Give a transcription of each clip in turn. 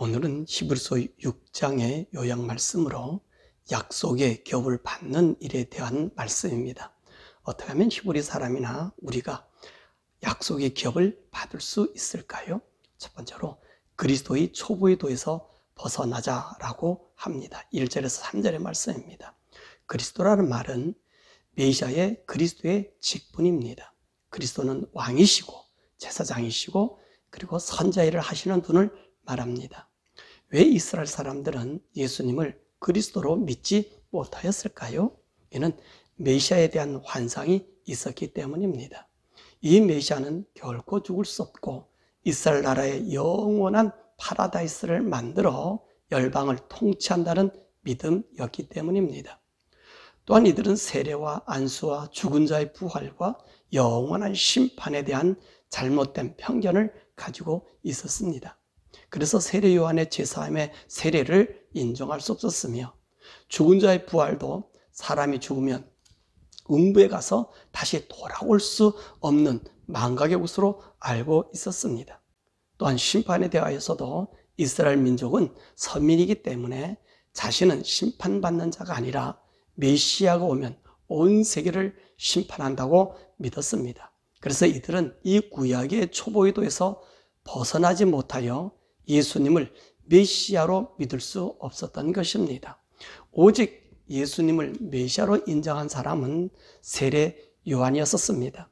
오늘은 히브리서 6장의 요약 말씀으로 약속의 겹을 받는 일에 대한 말씀입니다. 어떻게 하면 히브리 사람이나 우리가 약속의 겹을 받을 수 있을까요? 첫 번째로 그리스도의 초보의 도에서 벗어나자라고 합니다. 1절에서 3절의 말씀입니다. 그리스도라는 말은 메시아의 그리스도의 직분입니다. 그리스도는 왕이시고 제사장이시고 그리고 선자 일을 하시는 분을 말합니다. 왜 이스라엘 사람들은 예수님을 그리스도로 믿지 못하였을까요? 이는 메시아에 대한 환상이 있었기 때문입니다. 이 메시아는 결코 죽을 수 없고 이스라엘 나라의 영원한 파라다이스를 만들어 열방을 통치한다는 믿음이었기 때문입니다. 또한 이들은 세례와 안수와 죽은 자의 부활과 영원한 심판에 대한 잘못된 편견을 가지고 있었습니다. 그래서 세례 요한의 제사함의 세례를 인정할 수 없었으며 죽은 자의 부활도 사람이 죽으면 음부에 가서 다시 돌아올 수 없는 망각의 것으로 알고 있었습니다. 또한 심판에 대하여서도 이스라엘 민족은 서민이기 때문에 자신은 심판받는 자가 아니라 메시아가 오면 온 세계를 심판한다고 믿었습니다. 그래서 이들은 이 구약의 초보의 도에서 벗어나지 못하여 예수님을 메시아로 믿을 수 없었던 것입니다. 오직 예수님을 메시아로 인정한 사람은 세례 요한이었습니다.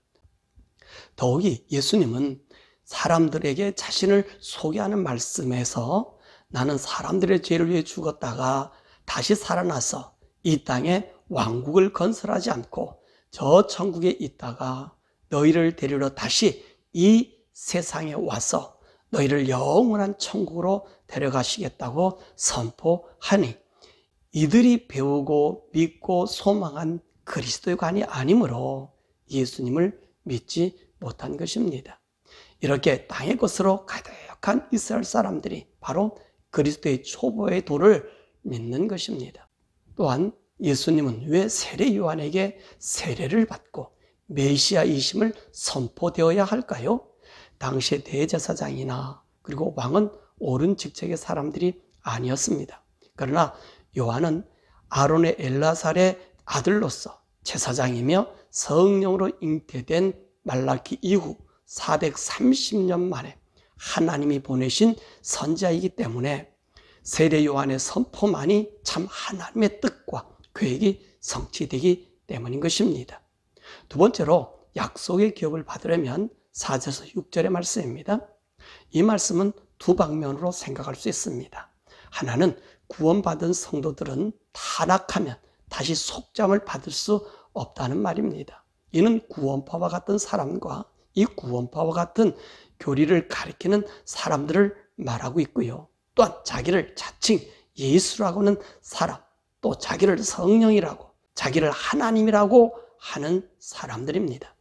더욱이 예수님은 사람들에게 자신을 소개하는 말씀에서 나는 사람들의 죄를 위해 죽었다가 다시 살아나서 이 땅에 왕국을 건설하지 않고 저 천국에 있다가 너희를 데리러 다시 이 세상에 와서 너희를 영원한 천국으로 데려가시겠다고 선포하니 이들이 배우고 믿고 소망한 그리스도의 관이 아니므로 예수님을 믿지 못한 것입니다. 이렇게 땅의 것으로 가득한 이스라엘 사람들이 바로 그리스도의 초보의 도를 믿는 것입니다. 또한 예수님은 왜 세례 요한에게 세례를 받고 메시아이심을 선포되어야 할까요? 당시의 대제사장이나 그리고 왕은 옳은 직책의 사람들이 아니었습니다. 그러나 요한은 아론의 엘라살의 아들로서 제사장이며 성령으로 잉태된 말라기 이후 430년 만에 하나님이 보내신 선지자이기 때문에 세례 요한의 선포만이 참 하나님의 뜻과 계획이 성취되기 때문인 것입니다. 두 번째로 약속의 기업을 받으려면 4절에서 6절의 말씀입니다. 이 말씀은 두 방면으로 생각할 수 있습니다. 하나는 구원받은 성도들은 타락하면 다시 속잠을 받을 수 없다는 말입니다. 이는 구원파와 같은 사람과 이 구원파와 같은 교리를 가리키는 사람들을 말하고 있고요. 또한 자기를 자칭 예수라고 하는 사람, 또 자기를 성령이라고, 자기를 하나님이라고 하는 사람들입니다.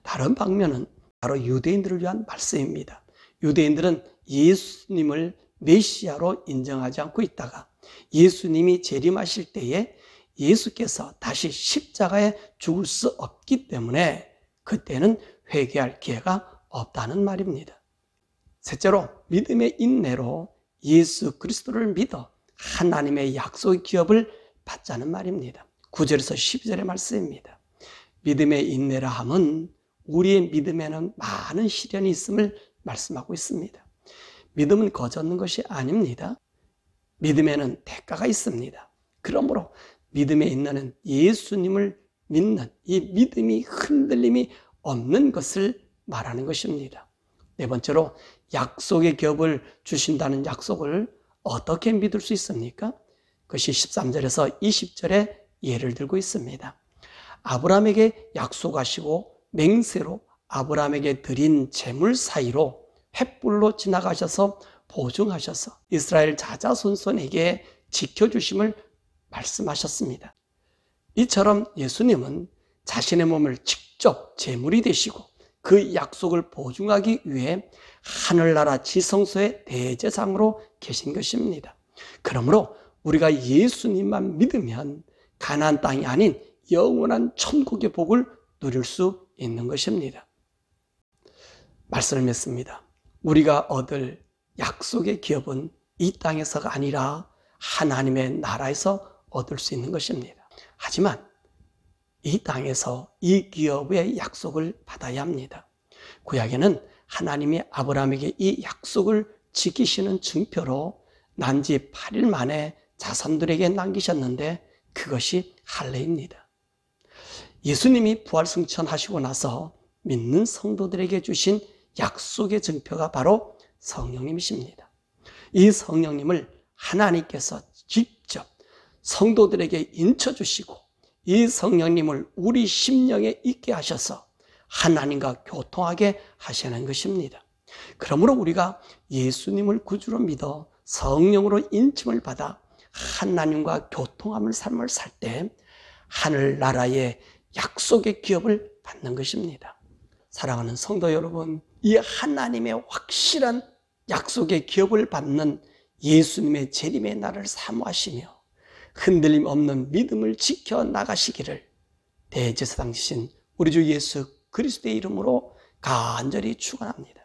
다른 방면은 바로 유대인들을 위한 말씀입니다. 유대인들은 예수님을 메시아로 인정하지 않고 있다가 예수님이 재림하실 때에 예수께서 다시 십자가에 죽을 수 없기 때문에 그때는 회개할 기회가 없다는 말입니다. 셋째로 믿음의 인내로 예수 그리스도를 믿어 하나님의 약속의 기업을 받자는 말입니다. 9절에서 12절의 말씀입니다. 믿음의 인내라 함은 우리의 믿음에는 많은 시련이 있음을 말씀하고 있습니다. 믿음은 거저는 것이 아닙니다. 믿음에는 대가가 있습니다. 그러므로 믿음의 인내는 예수님을 믿는 이 믿음이 흔들림이 없는 것을 말하는 것입니다. 네 번째로 약속의 겹을 주신다는 약속을 어떻게 믿을 수 있습니까? 그것이 13절에서 20절에 예를 들고 있습니다. 아브라함에게 약속하시고 맹세로 아브라함에게 드린 제물 사이로 횃불로 지나가셔서 보증하셔서 이스라엘 자자손손에게 지켜주심을 말씀하셨습니다. 이처럼 예수님은 자신의 몸을 직접 제물이 되시고 그 약속을 보증하기 위해 하늘나라 지성소의 대제사장으로 계신 것입니다. 그러므로 우리가 예수님만 믿으면 가나안 땅이 아닌 영원한 천국의 복을 누릴 수 있는 것입니다. 말씀을 맺습니다. 우리가 얻을 약속의 기업은 이 땅에서가 아니라 하나님의 나라에서 얻을 수 있는 것입니다. 하지만 이 땅에서 이 기업의 약속을 받아야 합니다. 구약에는 하나님이 아브라함에게 이 약속을 지키시는 증표로 난지 8일 만에 자손들에게 남기셨는데 그것이 할례입니다. 예수님이 부활승천하시고 나서 믿는 성도들에게 주신 약속의 증표가 바로 성령님이십니다. 이 성령님을 하나님께서 직접 성도들에게 인쳐주시고 이 성령님을 우리 심령에 있게 하셔서 하나님과 교통하게 하시는 것입니다. 그러므로 우리가 예수님을 구주로 믿어 성령으로 인침을 받아 하나님과 교통함을 삶을 살 때 하늘나라의 약속의 기업을 받는 것입니다. 사랑하는 성도 여러분, 이 하나님의 확실한 약속의 기업을 받는 예수님의 재림의 날을 사모하시며 흔들림 없는 믿음을 지켜나가시기를 대제사장 되신 우리 주 예수 그리스도의 이름으로 간절히 축원합니다.